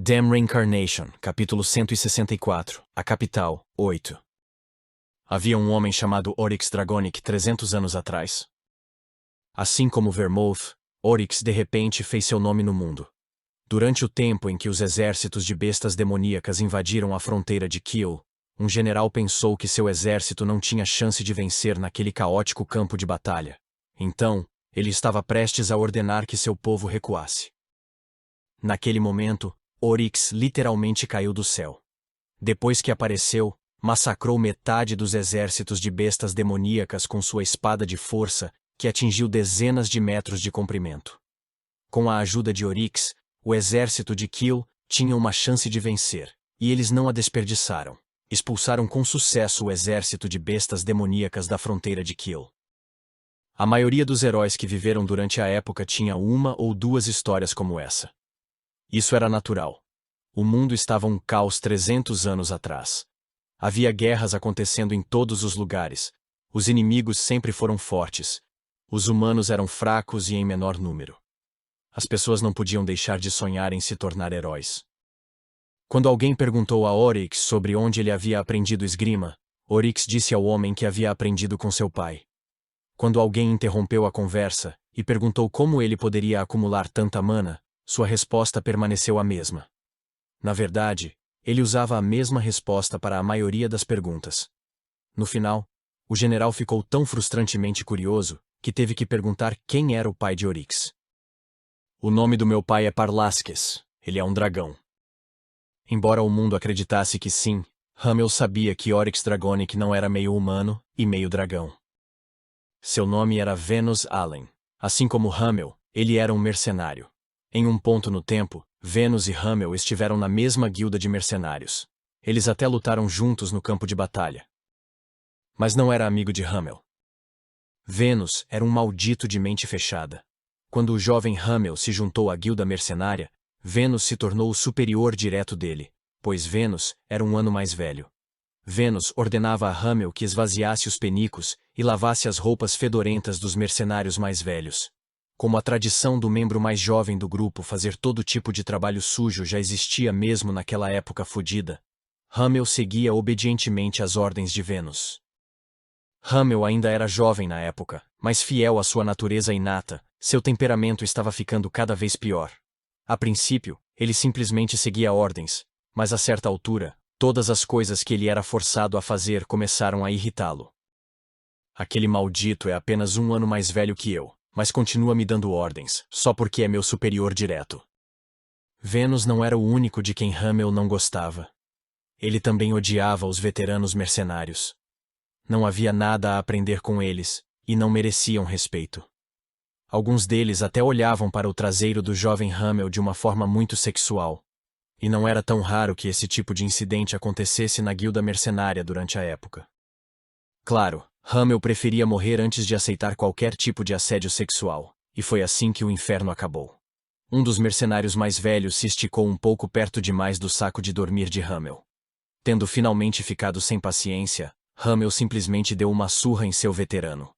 Dam Reincarnation, capítulo 164, a capital, 8. Havia um homem chamado Oryx Dragonic 300 anos atrás. Assim como Vermouth, Oryx de repente fez seu nome no mundo. Durante o tempo em que os exércitos de bestas demoníacas invadiram a fronteira de Kiel, um general pensou que seu exército não tinha chance de vencer naquele caótico campo de batalha. Então, ele estava prestes a ordenar que seu povo recuasse. Naquele momento, Oryx literalmente caiu do céu. Depois que apareceu, massacrou metade dos exércitos de bestas demoníacas com sua espada de força, que atingiu dezenas de metros de comprimento. Com a ajuda de Oryx, o exército de Kiel tinha uma chance de vencer, e eles não a desperdiçaram. Expulsaram com sucesso o exército de bestas demoníacas da fronteira de Kiel. A maioria dos heróis que viveram durante a época tinha uma ou duas histórias como essa. Isso era natural. O mundo estava um caos 300 anos atrás. Havia guerras acontecendo em todos os lugares. Os inimigos sempre foram fortes. Os humanos eram fracos e em menor número. As pessoas não podiam deixar de sonhar em se tornar heróis. Quando alguém perguntou a Oryx sobre onde ele havia aprendido esgrima, Oryx disse ao homem que havia aprendido com seu pai. Quando alguém interrompeu a conversa e perguntou como ele poderia acumular tanta mana, sua resposta permaneceu a mesma. Na verdade, ele usava a mesma resposta para a maioria das perguntas. No final, o general ficou tão frustrantemente curioso que teve que perguntar quem era o pai de Oryx. O nome do meu pai é Parlasques, ele é um dragão. Embora o mundo acreditasse que sim, Hamel sabia que Oryx Dragonic não era meio humano e meio dragão. Seu nome era Venus Allen. Assim como Hamel, ele era um mercenário. Em um ponto no tempo, Venus e Hamel estiveram na mesma guilda de mercenários. Eles até lutaram juntos no campo de batalha. Mas não era amigo de Hamel. Venus era um maldito de mente fechada. Quando o jovem Hamel se juntou à guilda mercenária, Venus se tornou o superior direto dele, pois Venus era um ano mais velho. Venus ordenava a Hamel que esvaziasse os penicos e lavasse as roupas fedorentas dos mercenários mais velhos. Como a tradição do membro mais jovem do grupo fazer todo tipo de trabalho sujo já existia mesmo naquela época fodida, Hamel seguia obedientemente as ordens de Venus. Hamel ainda era jovem na época, mas fiel à sua natureza inata, seu temperamento estava ficando cada vez pior. A princípio, ele simplesmente seguia ordens, mas a certa altura, todas as coisas que ele era forçado a fazer começaram a irritá-lo. Aquele maldito é apenas um ano mais velho que eu, mas continua me dando ordens, só porque é meu superior direto. Venus não era o único de quem Hamel não gostava. Ele também odiava os veteranos mercenários. Não havia nada a aprender com eles, e não mereciam respeito. Alguns deles até olhavam para o traseiro do jovem Hamel de uma forma muito sexual. E não era tão raro que esse tipo de incidente acontecesse na guilda mercenária durante a época. Claro, Hamel preferia morrer antes de aceitar qualquer tipo de assédio sexual, e foi assim que o inferno acabou. Um dos mercenários mais velhos se esticou um pouco perto demais do saco de dormir de Hamel. Tendo finalmente ficado sem paciência, Hamel simplesmente deu uma surra em seu veterano.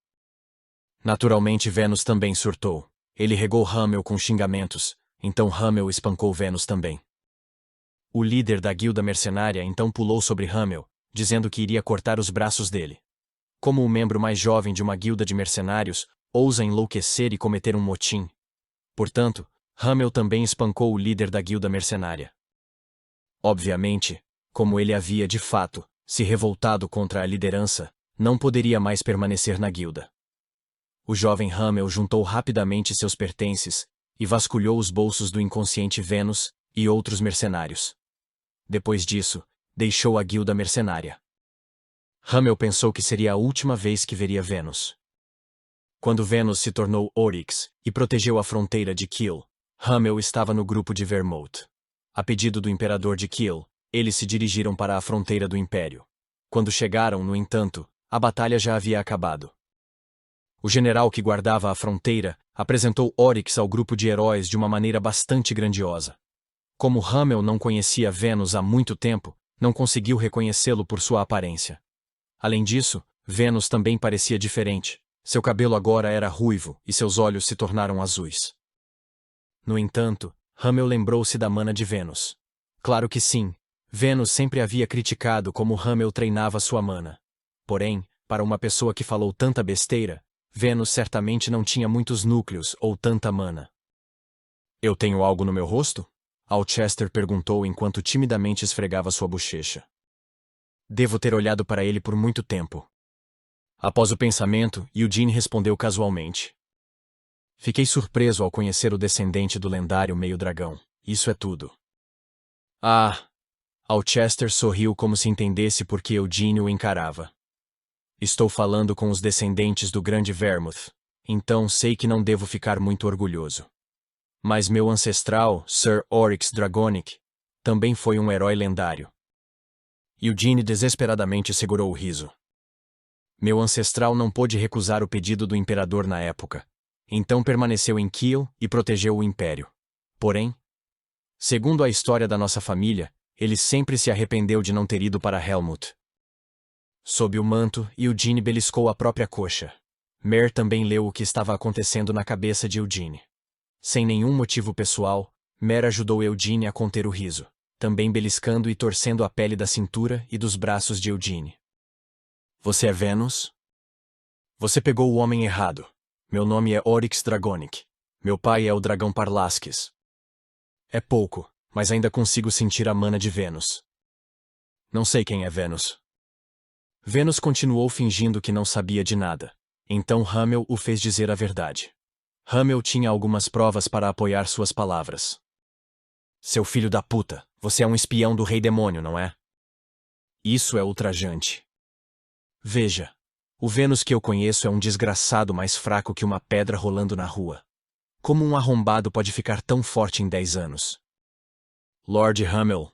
Naturalmente Venus também surtou. Ele regou Hamel com xingamentos, então Hamel espancou Venus também. O líder da guilda mercenária então pulou sobre Hamel, dizendo que iria cortar os braços dele. Como o membro mais jovem de uma guilda de mercenários, ousa enlouquecer e cometer um motim. Portanto, Hamel também espancou o líder da guilda mercenária. Obviamente, como ele havia de fato se revoltado contra a liderança, não poderia mais permanecer na guilda. O jovem Hamel juntou rapidamente seus pertences e vasculhou os bolsos do inconsciente Venus e outros mercenários. Depois disso, deixou a guilda mercenária. Hamel pensou que seria a última vez que veria Venus. Quando Venus se tornou Oryx e protegeu a fronteira de Kiel, Hamel estava no grupo de Vermouth. A pedido do imperador de Kiel, eles se dirigiram para a fronteira do Império. Quando chegaram, no entanto, a batalha já havia acabado. O general que guardava a fronteira apresentou Oryx ao grupo de heróis de uma maneira bastante grandiosa. Como Hamel não conhecia Venus há muito tempo, não conseguiu reconhecê-lo por sua aparência. Além disso, Venus também parecia diferente. Seu cabelo agora era ruivo e seus olhos se tornaram azuis. No entanto, Hamel lembrou-se da mana de Venus. Claro que sim. Venus sempre havia criticado como Hamel treinava sua mana. Porém, para uma pessoa que falou tanta besteira, Venus certamente não tinha muitos núcleos ou tanta mana. Eu tenho algo no meu rosto? Alcester perguntou enquanto timidamente esfregava sua bochecha. Devo ter olhado para ele por muito tempo. Após o pensamento, Eugene respondeu casualmente. Fiquei surpreso ao conhecer o descendente do lendário meio-dragão. Isso é tudo. Ah! Alcester sorriu como se entendesse por que Eugene o encarava. Estou falando com os descendentes do grande Vermouth, então sei que não devo ficar muito orgulhoso. Mas meu ancestral, Sir Oryx Dragonic, também foi um herói lendário. Eugene desesperadamente segurou o riso. Meu ancestral não pôde recusar o pedido do imperador na época, então permaneceu em Kiel e protegeu o império. Porém, segundo a história da nossa família, ele sempre se arrependeu de não ter ido para Helmut. Sob o manto, Eugene beliscou a própria coxa. Mer também leu o que estava acontecendo na cabeça de Eugene. Sem nenhum motivo pessoal, Mer ajudou Eugene a conter o riso, também beliscando e torcendo a pele da cintura e dos braços de Eugene. Você é Venus? Você pegou o homem errado. Meu nome é Oryx Dragonic. Meu pai é o dragão Parlasques. É pouco, mas ainda consigo sentir a mana de Venus. Não sei quem é Venus. Venus continuou fingindo que não sabia de nada. Então Hamel o fez dizer a verdade. Hamel tinha algumas provas para apoiar suas palavras. Seu filho da puta, você é um espião do Rei Demônio, não é? Isso é ultrajante. Veja, o Venus que eu conheço é um desgraçado mais fraco que uma pedra rolando na rua. Como um arrombado pode ficar tão forte em 10 anos? Lord Hamel,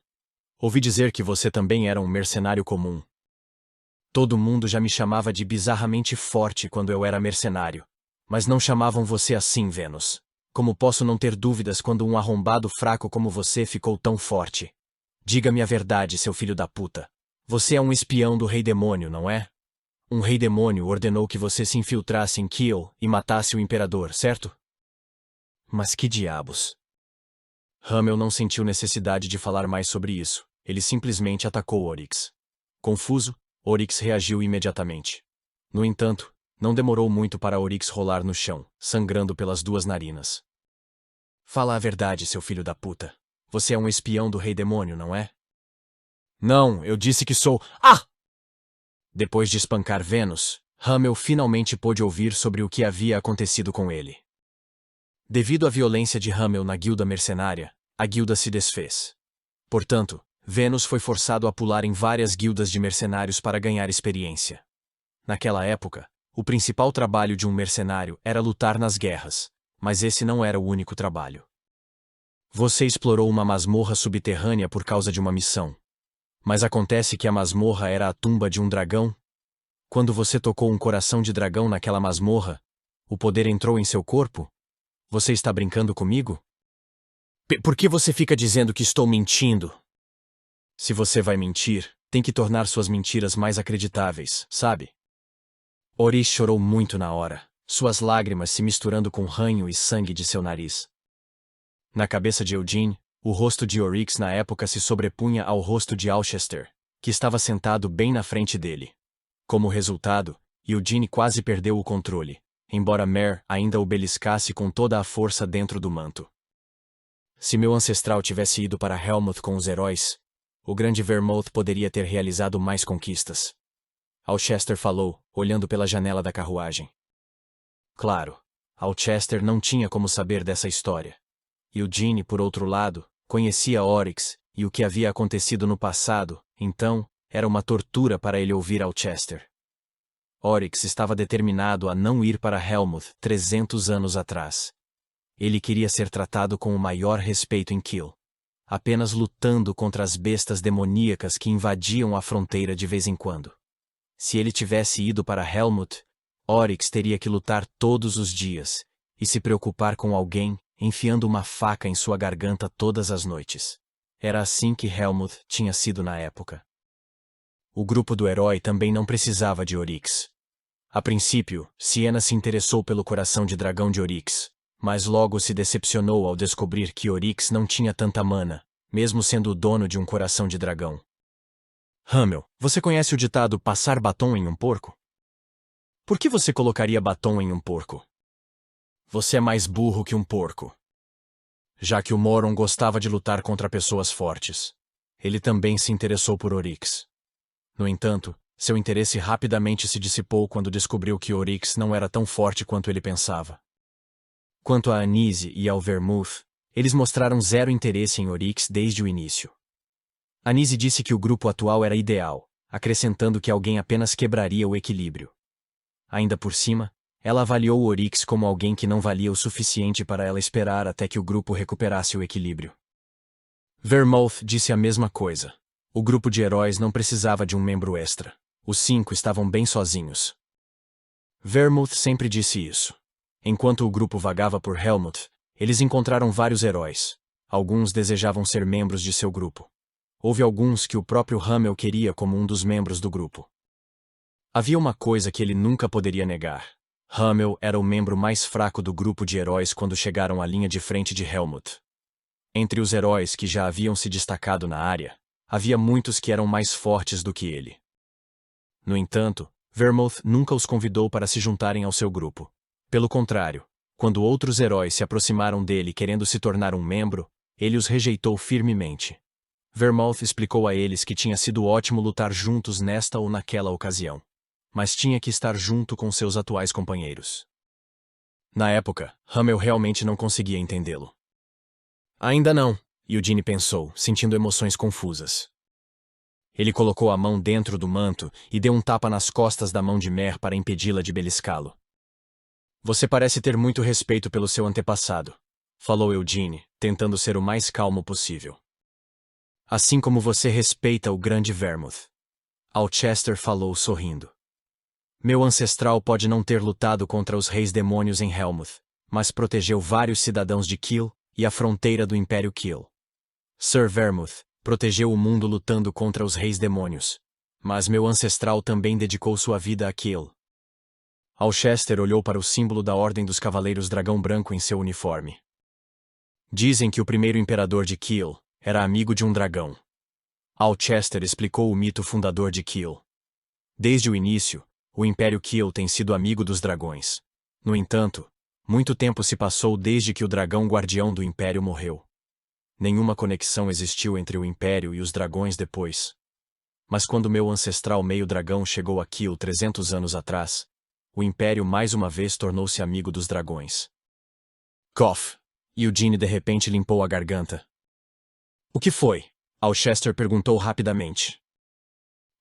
ouvi dizer que você também era um mercenário comum. Todo mundo já me chamava de bizarramente forte quando eu era mercenário, mas não chamavam você assim, Venus. Como posso não ter dúvidas quando um arrombado fraco como você ficou tão forte? Diga-me a verdade, seu filho da puta. Você é um espião do Rei Demônio, não é? Um Rei Demônio ordenou que você se infiltrasse em Kiel e matasse o Imperador, certo? Mas que diabos? Hamel não sentiu necessidade de falar mais sobre isso. Ele simplesmente atacou Oryx. Confuso, Oryx reagiu imediatamente. No entanto, não demorou muito para Oryx rolar no chão, sangrando pelas 2 narinas. Fala a verdade, seu filho da puta. Você é um espião do Rei Demônio, não é? Não, eu disse que sou... Ah! Depois de espancar Venus, Hamel finalmente pôde ouvir sobre o que havia acontecido com ele. Devido à violência de Hamel na guilda mercenária, a guilda se desfez. Portanto, Venus foi forçado a pular em várias guildas de mercenários para ganhar experiência. Naquela época, o principal trabalho de um mercenário era lutar nas guerras, mas esse não era o único trabalho. Você explorou uma masmorra subterrânea por causa de uma missão. Mas acontece que a masmorra era a tumba de um dragão? Quando você tocou um coração de dragão naquela masmorra, o poder entrou em seu corpo? Você está brincando comigo? Por que você fica dizendo que estou mentindo? Se você vai mentir, tem que tornar suas mentiras mais acreditáveis, sabe? Oryx chorou muito na hora, suas lágrimas se misturando com ranho e sangue de seu nariz. Na cabeça de Eugene, o rosto de Oryx na época se sobrepunha ao rosto de Alcester, que estava sentado bem na frente dele. Como resultado, Eugene quase perdeu o controle, embora Mer ainda o beliscasse com toda a força dentro do manto. Se meu ancestral tivesse ido para Helmut com os heróis, o grande Vermouth poderia ter realizado mais conquistas. Alcester falou, olhando pela janela da carruagem. Claro, Alcester não tinha como saber dessa história. Eugene, por outro lado, conhecia Oryx e o que havia acontecido no passado, então, era uma tortura para ele ouvir Alcester. Oryx estava determinado a não ir para Helmut 300 anos atrás. Ele queria ser tratado com o maior respeito em Kiel, apenas lutando contra as bestas demoníacas que invadiam a fronteira de vez em quando. Se ele tivesse ido para Helmut, Oryx teria que lutar todos os dias e se preocupar com alguém enfiando uma faca em sua garganta todas as noites. Era assim que Helmut tinha sido na época. O grupo do herói também não precisava de Oryx. A princípio, Siena se interessou pelo coração de dragão de Oryx, mas logo se decepcionou ao descobrir que Oryx não tinha tanta mana, mesmo sendo o dono de um coração de dragão. Hamel, você conhece o ditado passar batom em um porco? Por que você colocaria batom em um porco? Você é mais burro que um porco. Já que o Moron gostava de lutar contra pessoas fortes, ele também se interessou por Oryx. No entanto, seu interesse rapidamente se dissipou quando descobriu que Oryx não era tão forte quanto ele pensava. Quanto a Anise e ao Vermouth, eles mostraram zero interesse em Oryx desde o início. Anise disse que o grupo atual era ideal, acrescentando que alguém apenas quebraria o equilíbrio. Ainda por cima, ela avaliou Oryx como alguém que não valia o suficiente para ela esperar até que o grupo recuperasse o equilíbrio. Vermouth disse a mesma coisa. O grupo de heróis não precisava de um membro extra. Os 5 estavam bem sozinhos. Vermouth sempre disse isso. Enquanto o grupo vagava por Helmut, eles encontraram vários heróis. Alguns desejavam ser membros de seu grupo. Houve alguns que o próprio Hamel queria como um dos membros do grupo. Havia uma coisa que ele nunca poderia negar. Hamel era o membro mais fraco do grupo de heróis quando chegaram à linha de frente de Helmut. Entre os heróis que já haviam se destacado na área, havia muitos que eram mais fortes do que ele. No entanto, Vermouth nunca os convidou para se juntarem ao seu grupo. Pelo contrário, quando outros heróis se aproximaram dele querendo se tornar um membro, ele os rejeitou firmemente. Vermouth explicou a eles que tinha sido ótimo lutar juntos nesta ou naquela ocasião, mas tinha que estar junto com seus atuais companheiros. Na época, Hamel realmente não conseguia entendê-lo. Ainda não, Eugene pensou, sentindo emoções confusas. Ele colocou a mão dentro do manto e deu um tapa nas costas da mão de Mer para impedi-la de beliscá-lo. Você parece ter muito respeito pelo seu antepassado, falou Eugene, tentando ser o mais calmo possível. Assim como você respeita o grande Vermouth. Alcester falou sorrindo. Meu ancestral pode não ter lutado contra os reis demônios em Helmuth, mas protegeu vários cidadãos de Kiel e a fronteira do Império Kiel. Sir Vermouth protegeu o mundo lutando contra os reis demônios, mas meu ancestral também dedicou sua vida a Kiel. Alcester olhou para o símbolo da Ordem dos Cavaleiros Dragão Branco em seu uniforme. Dizem que o primeiro imperador de Kiel era amigo de um dragão. Alcester explicou o mito fundador de Kiel. Desde o início, o Império Kiel tem sido amigo dos dragões. No entanto, muito tempo se passou desde que o dragão guardião do Império morreu. Nenhuma conexão existiu entre o Império e os dragões depois. Mas quando meu ancestral meio-dragão chegou a Kiel 300 anos atrás, o Império mais uma vez tornou-se amigo dos dragões. Cough! Eugene de repente limpou a garganta. O que foi? Alcester perguntou rapidamente.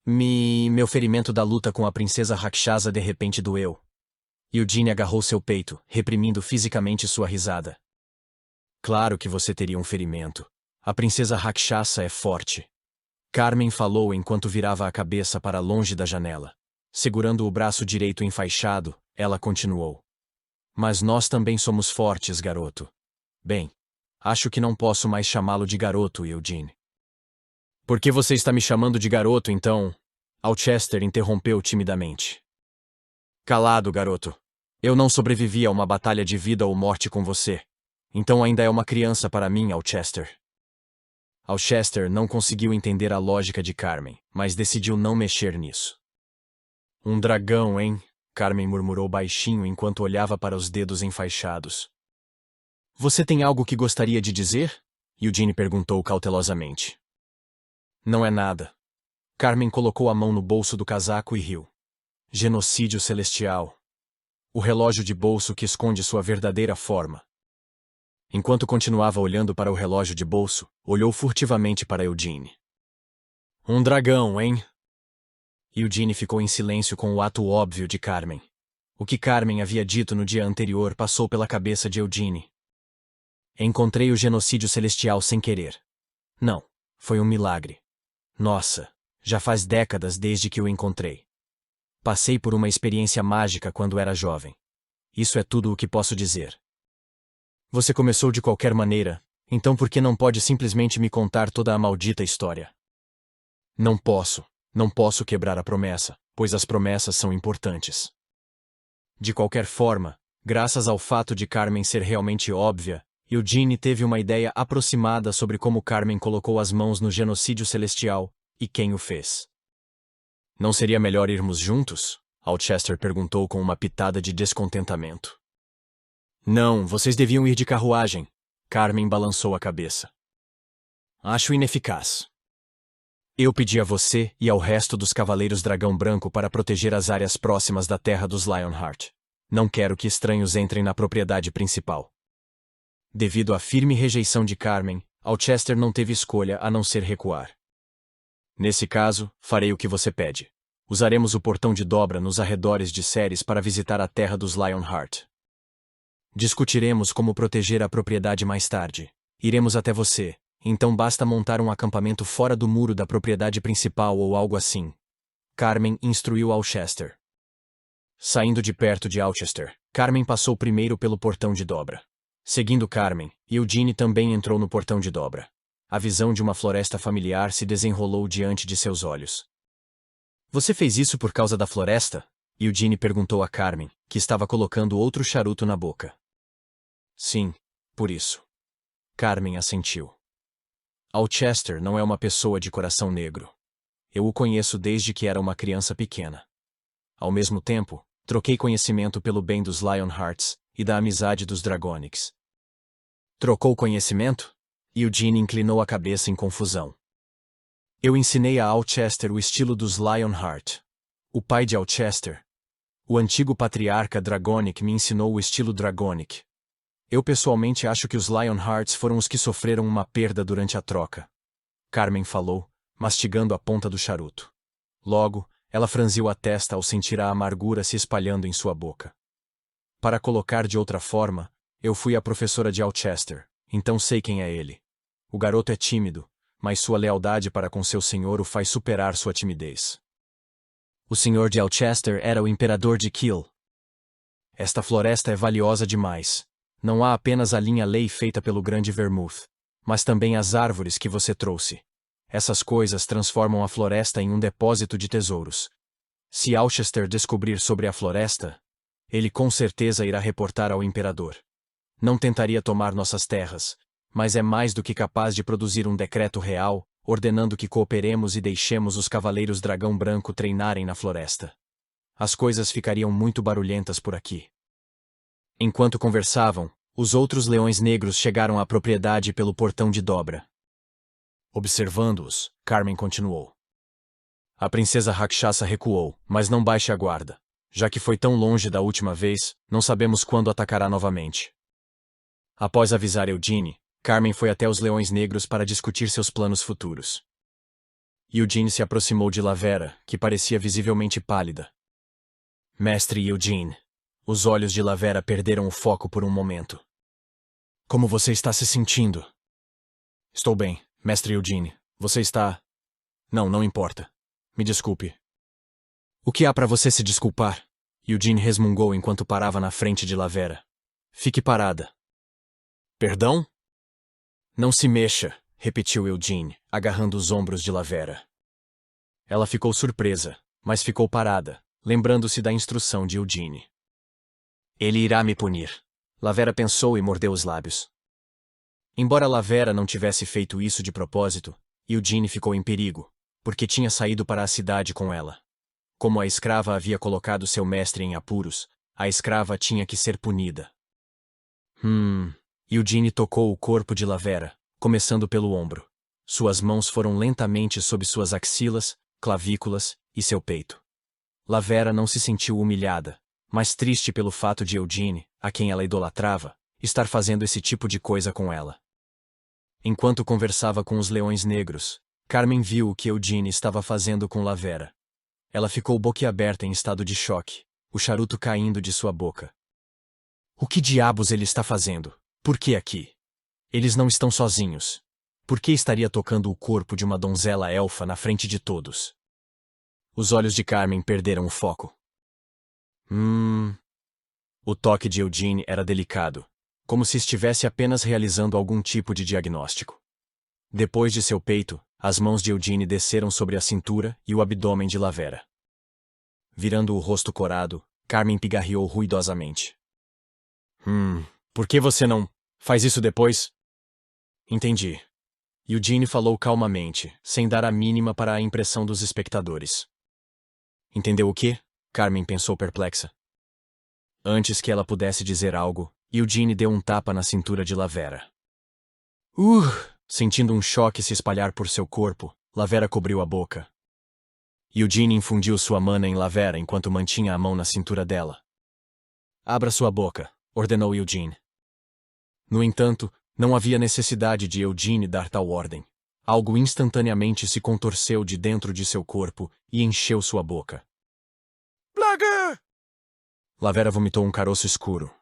Meu ferimento da luta com a princesa Rakshasa de repente doeu. Eugene agarrou seu peito, reprimindo fisicamente sua risada. Claro que você teria um ferimento. A princesa Rakshasa é forte. Carmen falou enquanto virava a cabeça para longe da janela. Segurando o braço direito enfaixado, ela continuou. Mas nós também somos fortes, garoto. Bem, acho que não posso mais chamá-lo de garoto, Eugene. Por que você está me chamando de garoto, então? Alcester interrompeu timidamente. Calado, garoto. Eu não sobrevivi a uma batalha de vida ou morte com você. Então ainda é uma criança para mim, Alcester. Alcester não conseguiu entender a lógica de Carmen, mas decidiu não mexer nisso. Um dragão, hein? Carmen murmurou baixinho enquanto olhava para os dedos enfaixados. Você tem algo que gostaria de dizer? Eugene perguntou cautelosamente. Não é nada. Carmen colocou a mão no bolso do casaco e riu. Genocídio celestial. O relógio de bolso que esconde sua verdadeira forma. Enquanto continuava olhando para o relógio de bolso, olhou furtivamente para Eugene. Um dragão, hein? Eugene ficou em silêncio com o ato óbvio de Carmen. O que Carmen havia dito no dia anterior passou pela cabeça de Eugene. Encontrei o genocídio celestial sem querer. Não, foi um milagre. Nossa, já faz décadas desde que o encontrei. Passei por uma experiência mágica quando era jovem. Isso é tudo o que posso dizer. Você começou de qualquer maneira, então por que não pode simplesmente me contar toda a maldita história? Não posso quebrar a promessa, pois as promessas são importantes. De qualquer forma, graças ao fato de Carmen ser realmente óbvia, Eugene teve uma ideia aproximada sobre como Carmen colocou as mãos no genocídio celestial e quem o fez. Não seria melhor irmos juntos? Alchester perguntou com uma pitada de descontentamento. Não, vocês deviam ir de carruagem. Carmen balançou a cabeça. Acho ineficaz. Eu pedi a você e ao resto dos Cavaleiros Dragão Branco para proteger as áreas próximas da terra dos Lionheart. Não quero que estranhos entrem na propriedade principal. Devido à firme rejeição de Carmen, Alchester não teve escolha a não ser recuar. Nesse caso, farei o que você pede. Usaremos o portão de dobra nos arredores de Ceres para visitar a terra dos Lionheart. Discutiremos como proteger a propriedade mais tarde. Iremos até você, então basta montar um acampamento fora do muro da propriedade principal ou algo assim. Carmen instruiu Alchester. Saindo de perto de Alchester, Carmen passou primeiro pelo portão de dobra. Seguindo Carmen, Eugene também entrou no portão de dobra. A visão de uma floresta familiar se desenrolou diante de seus olhos. Você fez isso por causa da floresta? Eugene perguntou a Carmen, que estava colocando outro charuto na boca. Sim, por isso. Carmen assentiu. Alchester não é uma pessoa de coração negro. Eu o conheço desde que era uma criança pequena. Ao mesmo tempo, troquei conhecimento pelo bem dos Lionhearts e da amizade dos Dragonics. Trocou conhecimento? Eugene inclinou a cabeça em confusão. Eu ensinei a Alchester o estilo dos Lionheart. O pai de Alchester, o antigo patriarca Dragonic, me ensinou o estilo Dragonic. Eu pessoalmente acho que os Lionhearts foram os que sofreram uma perda durante a troca. Carmen falou, mastigando a ponta do charuto. Logo, ela franziu a testa ao sentir a amargura se espalhando em sua boca. Para colocar de outra forma, eu fui a professora de Alchester, então sei quem é ele. O garoto é tímido, mas sua lealdade para com seu senhor o faz superar sua timidez. O senhor de Alchester era o imperador de Kiel. Esta floresta é valiosa demais. Não há apenas a linha lei feita pelo grande Vermouth, mas também as árvores que você trouxe. Essas coisas transformam a floresta em um depósito de tesouros. Se Alchester descobrir sobre a floresta, ele com certeza irá reportar ao imperador. Não tentaria tomar nossas terras, mas é mais do que capaz de produzir um decreto real, ordenando que cooperemos e deixemos os Cavaleiros Dragão Branco treinarem na floresta. As coisas ficariam muito barulhentas por aqui. Enquanto conversavam, os outros leões negros chegaram à propriedade pelo portão de dobra. Observando-os, Carmen continuou. A princesa Rakshasa recuou, mas não baixe a guarda. Já que foi tão longe da última vez, não sabemos quando atacará novamente. Após avisar Eugene, Carmen foi até os leões negros para discutir seus planos futuros. Eugene se aproximou de Lavera, que parecia visivelmente pálida. Mestre Eugene. Os olhos de Lavera perderam o foco por um momento. Como você está se sentindo? Estou bem, Mestre Eugene. Você está... Não importa. Me desculpe. O que há para você se desculpar? Eugene resmungou enquanto parava na frente de Lavera. Fique parada. Perdão? Não se mexa, repetiu Eugene, agarrando os ombros de Lavera. Ela ficou surpresa, mas ficou parada, lembrando-se da instrução de Eugene. Ele irá me punir. Lavera pensou e mordeu os lábios. Embora Lavera não tivesse feito isso de propósito, Eugene ficou em perigo, porque tinha saído para a cidade com ela. Como a escrava havia colocado seu mestre em apuros, a escrava tinha que ser punida. Eugene tocou o corpo de Lavera, começando pelo ombro. Suas mãos foram lentamente sob suas axilas, clavículas e seu peito. Lavera não se sentiu humilhada, mas triste pelo fato de Eugene, a quem ela idolatrava, estar fazendo esse tipo de coisa com ela. Enquanto conversava com os leões negros, Carmen viu o que Eugene estava fazendo com Lavera. Ela ficou boquiaberta em estado de choque, o charuto caindo de sua boca. O que diabos ele está fazendo? Por que aqui? Eles não estão sozinhos. Por que estaria tocando o corpo de uma donzela elfa na frente de todos? Os olhos de Carmen perderam o foco. O toque de Eugene era delicado, como se estivesse apenas realizando algum tipo de diagnóstico. Depois de seu peito, as mãos de Eugene desceram sobre a cintura e o abdômen de Lavera. Virando o rosto corado, Carmen pigarreou ruidosamente. Por que você não... Faz isso depois? Entendi. Eugene falou calmamente, sem dar a mínima para a impressão dos espectadores. Entendeu o quê? Carmen pensou perplexa. Antes que ela pudesse dizer algo, Eugene deu um tapa na cintura de Lavera. Sentindo um choque se espalhar por seu corpo, Lavera cobriu a boca. Eugene infundiu sua mana em Lavera enquanto mantinha a mão na cintura dela. Abra sua boca, ordenou Eugene. No entanto, não havia necessidade de Eugene dar tal ordem. Algo instantaneamente se contorceu de dentro de seu corpo e encheu sua boca. Plaga! Lavera vomitou um caroço escuro,